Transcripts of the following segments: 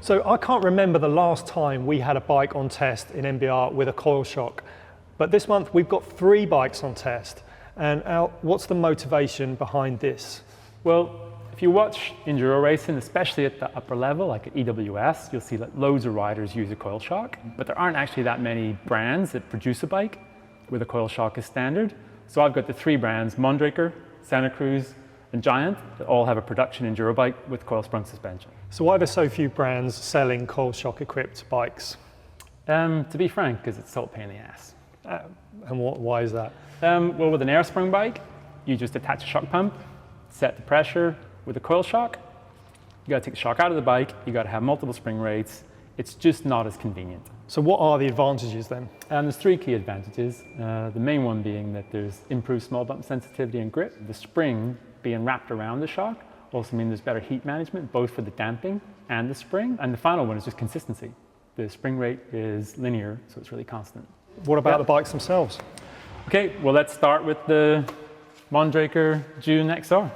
So I can't remember the last time we had a bike on test in MBR with a coil shock, but this month we've got 3 bikes on test. And Al, what's the motivation behind this? Well, if you watch enduro racing, especially at the upper level, like at EWS, you'll see that loads of riders use a coil shock, but there aren't actually that many brands that produce a bike where the coil shock is standard. So I've got the 3 brands, Mondraker, Santa Cruz, and Giant, that all have a production enduro bike with coil-sprung suspension. So why are there so few brands selling coil shock equipped bikes? To be frank, because it's so a pain in the ass. And why is that? Well, with an air sprung bike, you just attach a shock pump, set the pressure. With a coil shock, you got to take the shock out of the bike, you got to have multiple spring rates. It's just not as convenient. So what are the advantages then? There's 3 key advantages. The main one being that there's improved small bump sensitivity and grip. The spring being wrapped around the shock also means there's better heat management, both for the damping and the spring. And the final one is just consistency. The spring rate is linear, so it's really constant. What about the bikes themselves? Okay, well, let's start with the Mondraker June XR.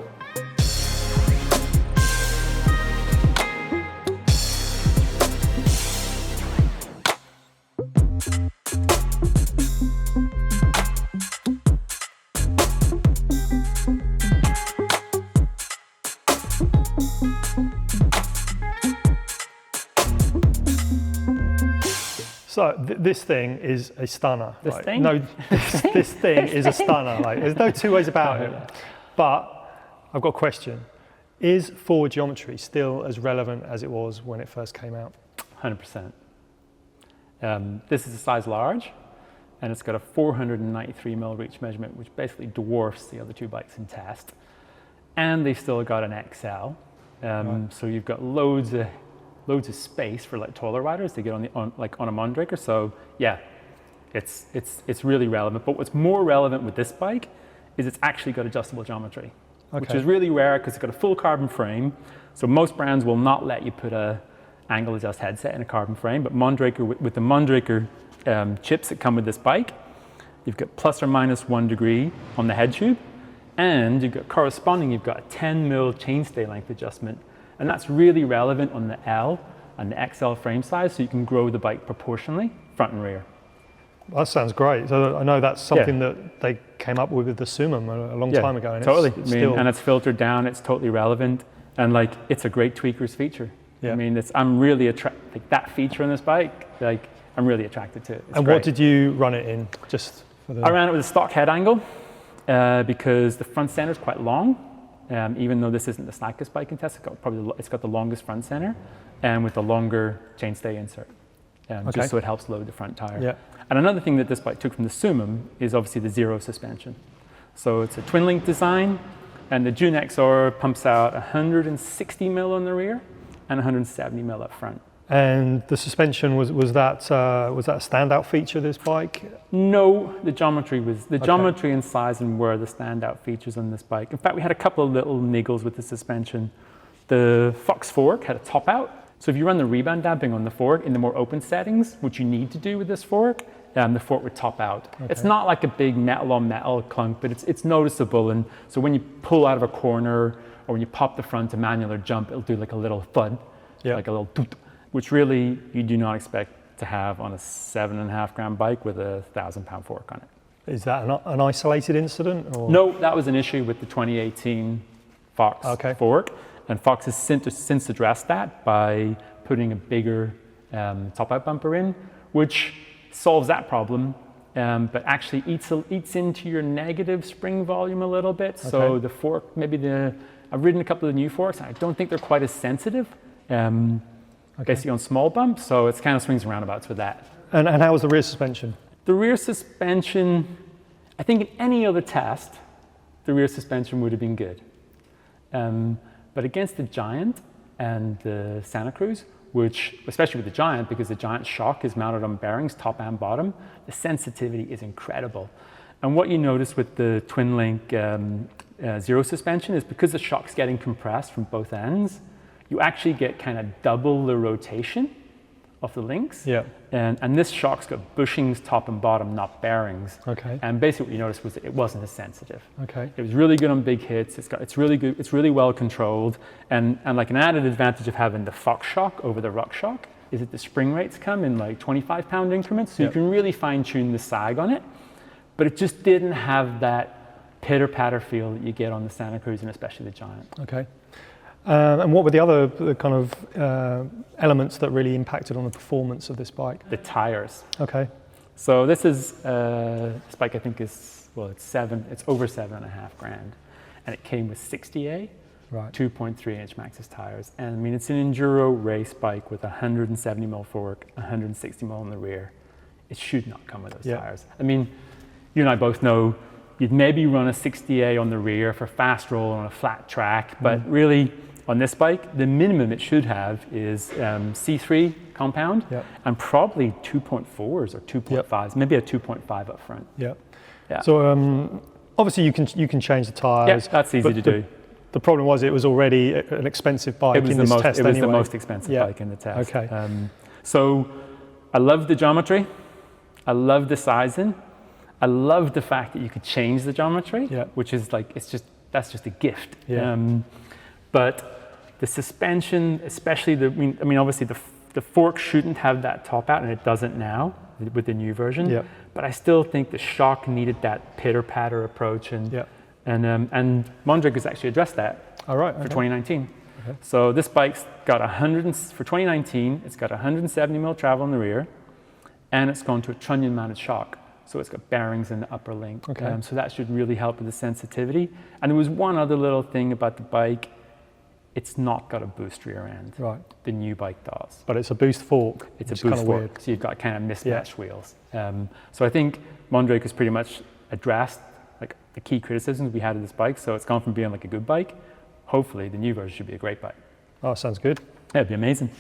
So this thing is a stunner. This right? thing? No, this thing is a stunner. Like, there's no 2 ways about it. But I've got a question. Is forward geometry still as relevant as it was when it first came out? 100%. This is a size large, and it's got a 493 mil reach measurement, which basically dwarfs the other 2 bikes in test. And they've still got an XL. Right. So you've got loads of space for like taller riders to get on a Mondraker. So yeah, it's really relevant. But what's more relevant with this bike is it's actually got adjustable geometry, which is really rare because it's got a full carbon frame. So most brands will not let you put a angle adjust headset in a carbon frame, but Mondraker, with the Mondraker chips that come with this bike, you've got plus or minus 1 degree on the head tube, and you've got a 10 mil chainstay length adjustment. And that's really relevant on the L and the XL frame size, so you can grow the bike proportionally, front and rear. That sounds great. So I know that's something that they came up with the Sumum a long time ago. And Totally. And it's filtered down, it's totally relevant, and like it's a great tweaker's feature. Yeah. I mean, I'm really attracted, like that feature on this bike, like I'm really attracted to it. It's and great. What did you run it in? Just for the... I ran it with a stock head angle because the front center is quite long. Even though this isn't the slackest bike in test, it's got the longest front center and with the longer chainstay insert, just so it helps load the front tire. Yeah. And another thing that this bike took from the Sumum is obviously the zero suspension. So it's a twin link design, and the June XR pumps out 160 mil on the rear and 170 mil up front. And the suspension, was that a standout feature of this bike? No, the geometry and sizing were the standout features on this bike. In fact, we had a couple of little niggles with the suspension. The Fox fork had a top out. So if you run the rebound damping on the fork in the more open settings, which you need to do with this fork, the fork would top out. Okay. It's not like a big metal on metal clunk, but it's noticeable. And so when you pull out of a corner or when you pop the front to manual or jump, it'll do like a little thud, like a little toot, which really you do not expect to have on a 7.5 gram bike with a 1,000-pound fork on it. Is that an isolated incident? Or? No, that was an issue with the 2018 Fox fork, and Fox has since addressed that by putting a bigger top-out bumper in, which solves that problem, but actually eats into your negative spring volume a little bit. Okay. So the fork, I've ridden a couple of the new forks, and I don't think they're quite as sensitive. Basically on small bumps, so it kind of swings and roundabouts with that. And how was the rear suspension? The rear suspension, I think in any other test, the rear suspension would have been good. But against the Giant and the Santa Cruz, which, especially with the Giant, because the Giant shock is mounted on bearings, top and bottom, the sensitivity is incredible. And what you notice with the twin link zero suspension is because the shock's getting compressed from both ends, you actually get kind of double the rotation of the links. Yeah. And this shock's got bushings top and bottom, not bearings. Okay. And basically what you noticed was that it wasn't as sensitive. Okay. It was really good on big hits. It's really good. It's really well controlled. And like an added advantage of having the Fox shock over the Ruck shock is that the spring rates come in like 25-pound increments, so you can really fine tune the sag on it. But it just didn't have that pitter-patter feel that you get on the Santa Cruz and especially the Giant. Okay. And what were the other kind of elements that really impacted on the performance of this bike? The tires. Okay. So this is this bike I think is, well, it's over 7.5 grand, and it came with 60A, Right. 2.3-inch Maxxis tires. And I mean, it's an enduro race bike with 170 mil fork, 160 mil in the rear. It should not come with those tires. I mean, you and I both know you'd maybe run a 60A on the rear for fast roll on a flat track, but really on this bike, the minimum it should have is C3 compound and probably 2.4s or 2.5s, maybe a 2.5 up front. Yeah. Yeah. So obviously you can change the tires. Yeah, that's easy to do. The problem was it was already an expensive bike in this test anyway. It was the most expensive bike in the test. Okay. So I love the geometry. I love the sizing. I love the fact that you could change the geometry, which is like, that's just a gift. Yeah. But the suspension, especially I mean, obviously the fork shouldn't have that top out, and it doesn't now with the new version. Yeah. But I still think the shock needed that pitter-patter approach, and Mondraker's actually addressed that for 2019. Okay. So this bike's got for 2019, it's got 170 mil travel in the rear, and it's gone to a trunnion-mounted shock. So it's got bearings in the upper link. Okay. So that should really help with the sensitivity. And there was one other little thing about the bike. It's not got a boost rear end. Right. The new bike does. But it's a boost fork. It's a boost fork. Weird. So you've got kind of mismatched wheels. So I think Mondraker's pretty much addressed like the key criticisms we had of this bike. So it's gone from being like a good bike. Hopefully the new version should be a great bike. Oh, sounds good. Yeah, it'd be amazing.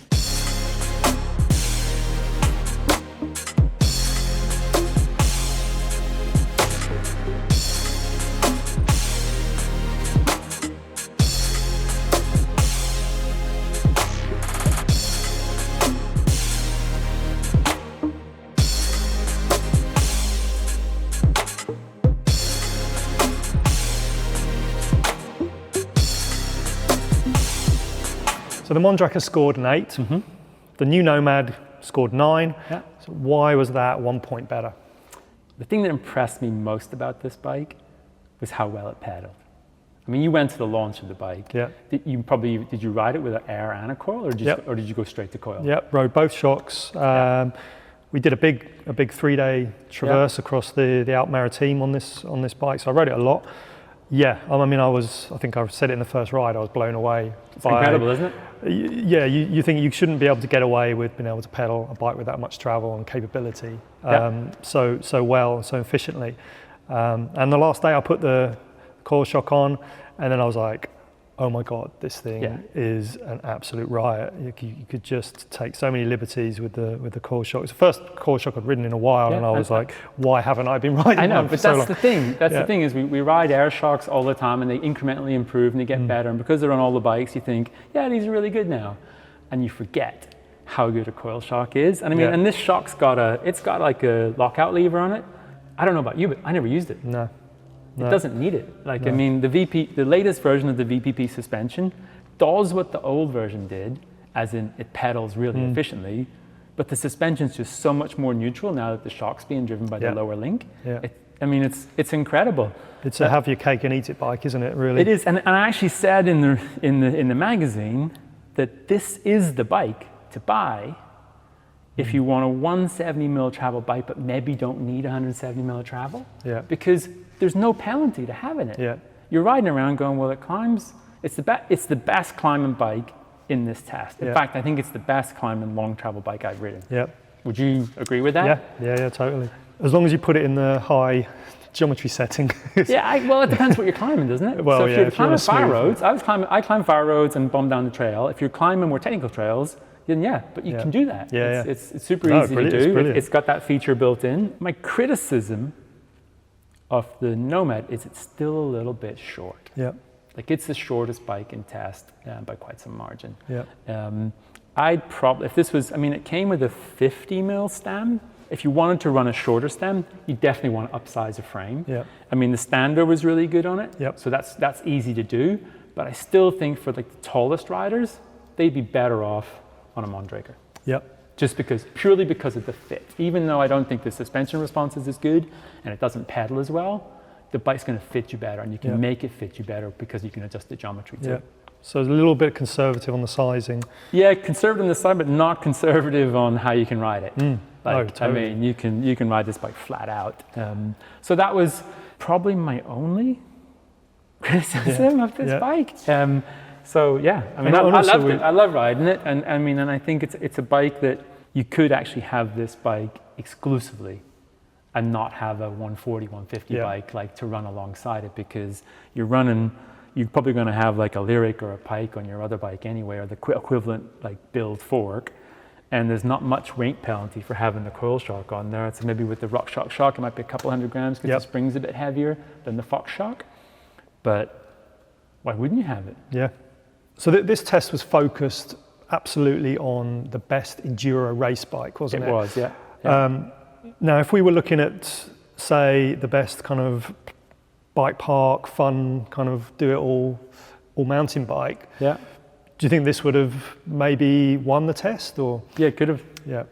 So the Mondraker scored an 8. The new Nomad scored 9. Yeah. So why was that 1 point better? The thing that impressed me most about this bike was how well it pedaled. I mean, you went to the launch of the bike. Yeah. Did you ride it with an air and a coil, or did you go straight to coil? Yep, rode both shocks. We did a big 3-day traverse across the Alpes Maritimes on this bike, so I rode it a lot. Yeah, I mean, I think I said it in the first ride, I was blown away. It's incredible, isn't it? Yeah, you think you shouldn't be able to get away with being able to pedal a bike with that much travel and capability so well and so efficiently. And the last day I put the coil shock on, and then I was like, oh my God, this thing is an absolute riot. You could just take so many liberties with the coil shock. It's the first coil shock I'd ridden in a while, and I was like, why haven't I been riding? I know, one but for so that's long? the thing. That's the thing is we ride air shocks all the time, and they incrementally improve and they get better. And because they're on all the bikes, you think, yeah, these are really good now, and you forget how good a coil shock is. And I mean, and this shock's got like a lockout lever on it. I don't know about you, but I never used it. No. It doesn't need it. Like, I mean, the latest version of the VPP suspension does what the old version did, as in it pedals really efficiently, but the suspension's just so much more neutral now that the shock's being driven by the lower link. Yeah. I mean, it's incredible. It's a have your cake and eat it bike, isn't it, really? It is, and I actually said in the magazine that this is the bike to buy if you want a 170 mil travel bike, but maybe don't need 170 mil travel. Yeah. Because there's no penalty to having it. Yeah. You're riding around going, well, it climbs. It's the best climbing bike in this test. In fact, I think it's the best climbing long travel bike I've ridden. Yeah. Would you agree with that? Yeah, totally. As long as you put it in the high geometry setting. Well, it depends what you're climbing, doesn't it? Well, so if you're climbing fire roads, I climb fire roads and bomb down the trail. If you're climbing more technical trails, then but you can do that. It's super easy to do. It's got that feature built in. My criticism of the Nomad is it's still a little bit short. Yeah. Like, it's the shortest bike in test by quite some margin. Yeah. I'd probably, if this was, I mean, it came with a 50 mil stem. If you wanted to run a shorter stem, you definitely want to upsize a frame. Yeah. I mean, the stander was really good on it. Yep. So that's easy to do. But I still think for like the tallest riders, they'd be better off on a Mondraker. Yep. Just purely because of the fit. Even though I don't think the suspension response is as good and it doesn't pedal as well, the bike's going to fit you better, and you can make it fit you better because you can adjust the geometry too. Yeah. So it's a little bit conservative on the sizing. Yeah, conservative on the side, but not conservative on how you can ride it. Totally. I mean, you can ride this bike flat out. So that was probably my only criticism of this bike. So yeah, I mean, I loved it. I love riding it, and I mean, and I think it's a bike that you could actually have this bike exclusively, and not have a 140, 150 bike like to run alongside it, because you're probably going to have like a Lyric or a Pike on your other bike anyway, or the equivalent like build fork, and there's not much weight penalty for having the coil shock on there. So maybe with the RockShox shock, it might be a couple 100 grams because the spring's a bit heavier than the Fox shock, but why wouldn't you have it? Yeah. So this test was focused absolutely on the best enduro race bike, wasn't it? It was, yeah. Now, if we were looking at, say, the best kind of bike park, fun, kind of do it all mountain bike, do you think this would have maybe won the test? Or yeah, it could have. Yeah,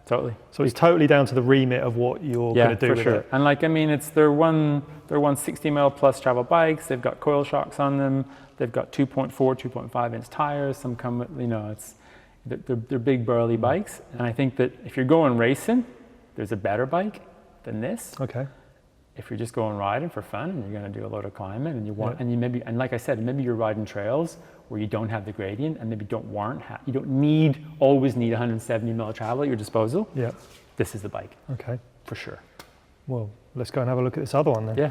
totally. So it's totally down to the remit of what you're going to do with it. And like, I mean, it's they're 160 mil plus travel bikes. They've got coil shocks on them. They've got 2.4, 2.5 inch tires. Some come with, they're big burly bikes. And I think that if you're going racing, there's a better bike than this. Okay. If you're just going riding for fun and you're going to do a load of climbing and you want, and like I said, maybe you're riding trails where you don't have the gradient and maybe you don't always need 170 mil of travel at your disposal. Yeah. This is the bike. Okay. For sure. Well, let's go and have a look at this other one then. Yeah.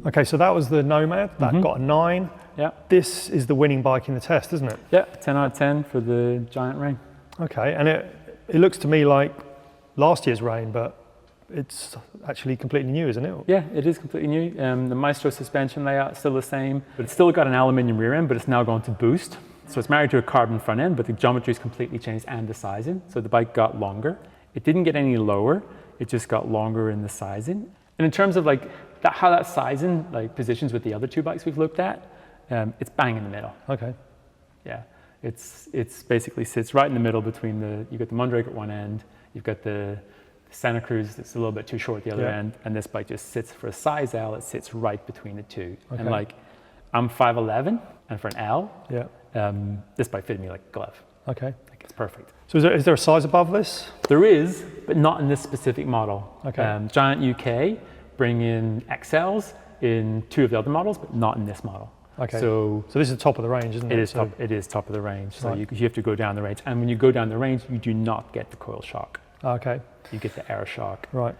Okay, so that was the Nomad, that got a 9. Yeah. This is the winning bike in the test, isn't it? Yeah, 10 out of 10 for the Giant Rain. Okay, and it looks to me like last year's Rain, but it's actually completely new, isn't it? Yeah, it is completely new. The Maestro suspension layout is still the same, but it's still got an aluminium rear end, but it's now going to boost. So it's married to a carbon front end, but the geometry is completely changed and the sizing. So the bike got longer. It didn't get any lower, it just got longer in the sizing. And in terms of like how that sizing like positions with the other two bikes we've looked at, it's bang in the middle. Okay. Yeah, it's basically sits right in the middle between you've got the Mondraker at one end, you've got the Santa Cruz that's a little bit too short at the other end, and this bike just sits for a size L, it sits right between the two. Okay. And like, I'm 5'11", and for an L, this bike fitted me like a glove. Okay. Like it's perfect. So is there a size above this? There is, but not in this specific model. Okay. Giant UK bring in XLs in 2 of the other models, but not in this model. Okay. So this is the top of the range, isn't it? It is top of the range. So you have to go down the range. And when you go down the range, you do not get the coil shock. Okay. You get the air shock. Right.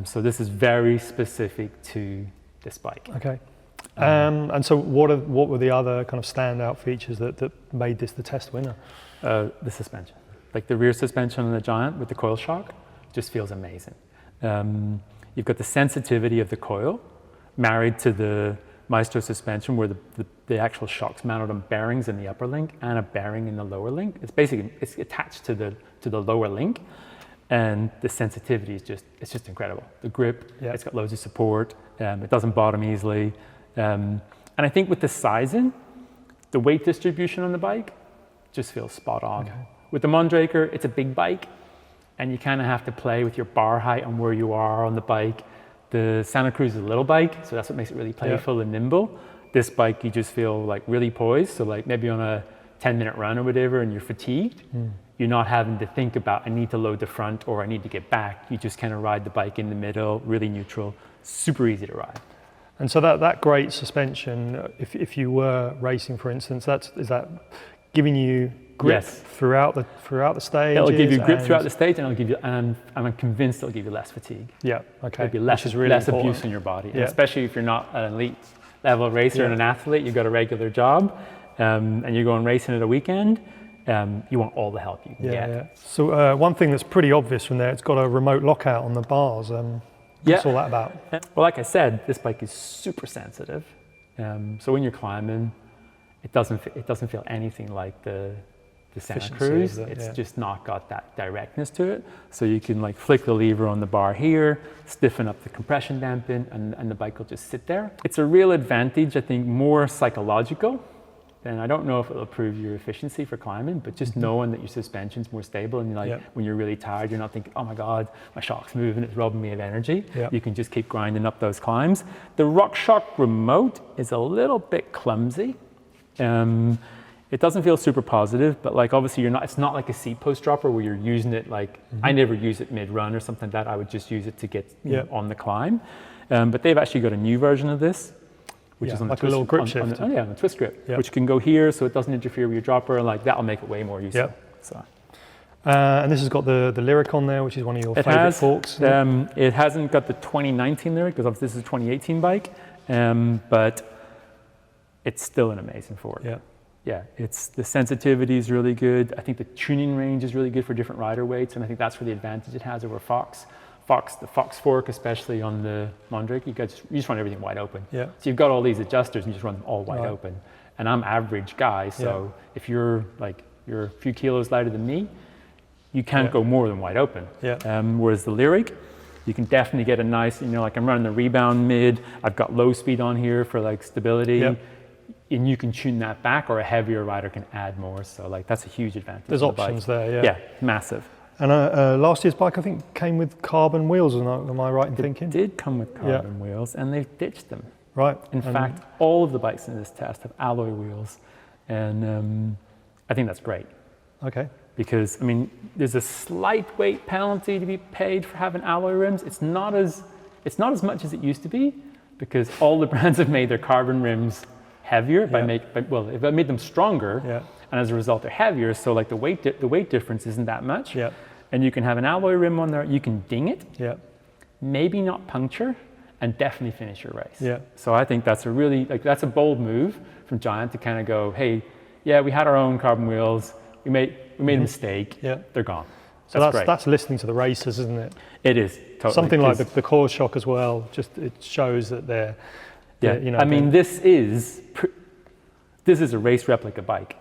So this is very specific to this bike. Okay. And so what were the other kind of standout features that made this the test winner? The suspension. Like the rear suspension on the Giant with the coil shock just feels amazing. You've got the sensitivity of the coil married to the Maestro suspension where the actual shock's mounted on bearings in the upper link and a bearing in the lower link. It's attached to the lower link, and the sensitivity is just incredible. The grip, it's got loads of support, it doesn't bottom easily. And I think with the sizing, the weight distribution on the bike just feels spot on. Okay. With the Mondraker, it's a big bike, and you kind of have to play with your bar height and where you are on the bike. The Santa Cruz is a little bike, so that's what makes it really playful and nimble. This bike, you just feel like really poised. So like maybe on a 10-minute run or whatever, and you're fatigued, you're not having to think about, I need to load the front or I need to get back. You just kind of ride the bike in the middle, really neutral, super easy to ride. And so that great suspension, if you were racing, for instance, is that giving you grip Yes. throughout the stage. It'll give you grip throughout the stage, and it'll give you, and I'm convinced it'll give you less fatigue. Yeah, okay. It'll be less, Which is really less important. abuse in your body, and Yeah. especially if you're not an elite level racer and an athlete, you've got a regular job, and you're going racing at a weekend, you want all the help you can get. Yeah. So one thing that's pretty obvious from there, it's got a remote lockout on the bars. What's all that about? Well, like I said, this bike is super sensitive. So when you're climbing, it doesn't feel anything like the Santa Efficiency Cruz. of it, It's yeah. just not got that directness to it. So you can like flick the lever on the bar here, stiffen up the compression damping, and the bike will just sit there. It's a real advantage, I think, more psychological. And I don't know if it'll improve your efficiency for climbing, but just knowing that your suspension's more stable, and like when you're really tired, you're not thinking, oh my God, my shock's moving, it's robbing me of energy. You can just keep grinding up those climbs. The RockShox remote is a little bit clumsy. It doesn't feel super positive, but like obviously it's not like a seat post dropper where you're using it like, I never use it mid-run or something like that. I would just use it to get on the climb. But they've actually got a new version of this, which is on like the a little grip shift. on the twist grip, which can go here so it doesn't interfere with your dropper, and like that'll make it way more useful. So. And this has got the Lyric on there, which is one of your favourite forks. It hasn't got the 2019 Lyric because obviously this is a 2018 bike, but it's still an amazing fork. Yeah, the sensitivity is really good. I think the tuning range is really good for different rider weights, and I think that's where the advantage it has over Fox. The Fox fork, especially on the Mondrake, you just run everything wide open. So you've got all these adjusters and you just run them all wide open. And I'm average guy, so if you're a few kilos lighter than me, you can't go more than wide open. Whereas the Lyric, you can definitely get a nice, like I'm running the rebound mid, I've got low speed on here for like stability, and you can tune that back, or a heavier rider can add more. So like that's a huge advantage. There's options there, Yeah, massive. And last year's bike, I think, came with carbon wheels, am I right in thinking? It did come with carbon wheels, and they've ditched them. Right. In fact, all of the bikes in this test have alloy wheels, and I think that's great. Okay. Because, I mean, there's a slight weight penalty to be paid for having alloy rims. It's not as much as it used to be, because all the brands have made their carbon rims heavier if I made them stronger, and as a result they're heavier, so like the weight difference isn't that much. And you can have an alloy rim on there, you can ding it, maybe not puncture, and definitely finish your race. So I think that's that's a bold move from Giant to kind of go, hey, we had our own carbon wheels, we made a mistake, they're gone. So that's listening to the racers, isn't it? It is, totally. Something like the Coil-Sprung as well, just it shows that they're I mean, this is a race replica bike.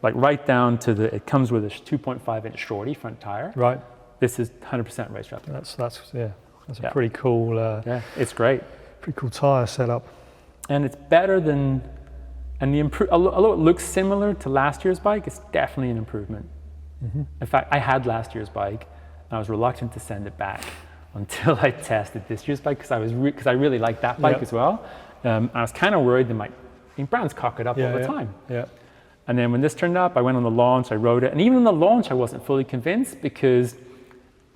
Like right down to it comes with a 2.5 inch shorty front tire. Right. This is 100% race replica. That's a pretty cool. It's great. Pretty cool tire setup. And it's better than, although it looks similar to last year's bike, it's definitely an improvement. In fact, I had last year's bike, and I was reluctant to send it back until I tested this year's bike because I really liked that bike as well. I was kind of worried brands cock it up all the time. And then when this turned up, I went on the launch, I rode it, and even on the launch, I wasn't fully convinced because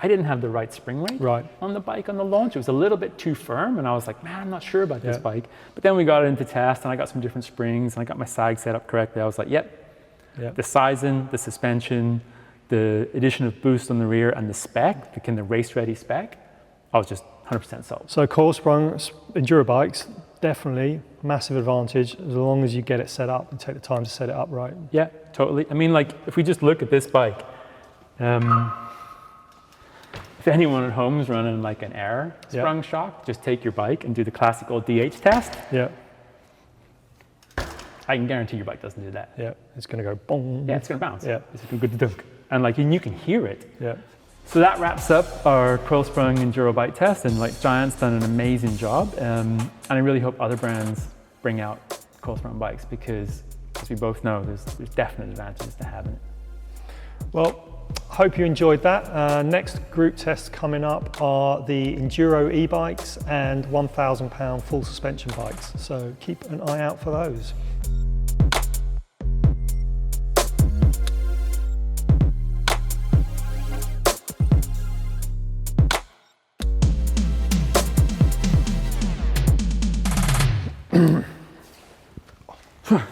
I didn't have the right spring rate on the bike on the launch. It was a little bit too firm, and I was like, man, I'm not sure about this bike. But then we got it into test, and I got some different springs, and I got my sag set up correctly. I was like, the sizing, the suspension, the addition of boost on the rear, and the spec, the race-ready spec, I was just 100% sold. So Coil-Sprung Enduro bikes, definitely massive advantage as long as you get it set up and take the time to set it up right. Yeah, totally. I mean, like if we just look at this bike, if anyone at home is running like an air sprung shock, just take your bike and do the classic old DH test. I can guarantee your bike doesn't do that. It's going to go boom. It's going to bounce. It's going to go dunk. And like, and you can hear it. So that wraps up our Coil-Sprung Enduro bike test, and like Giant's done an amazing job. And I really hope other brands bring out Coil-Sprung bikes because, as we both know, there's definite advantages to having it. Well, hope you enjoyed that. Next group tests coming up are the Enduro e-bikes and £1,000 full suspension bikes. So keep an eye out for those.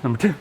Number 2.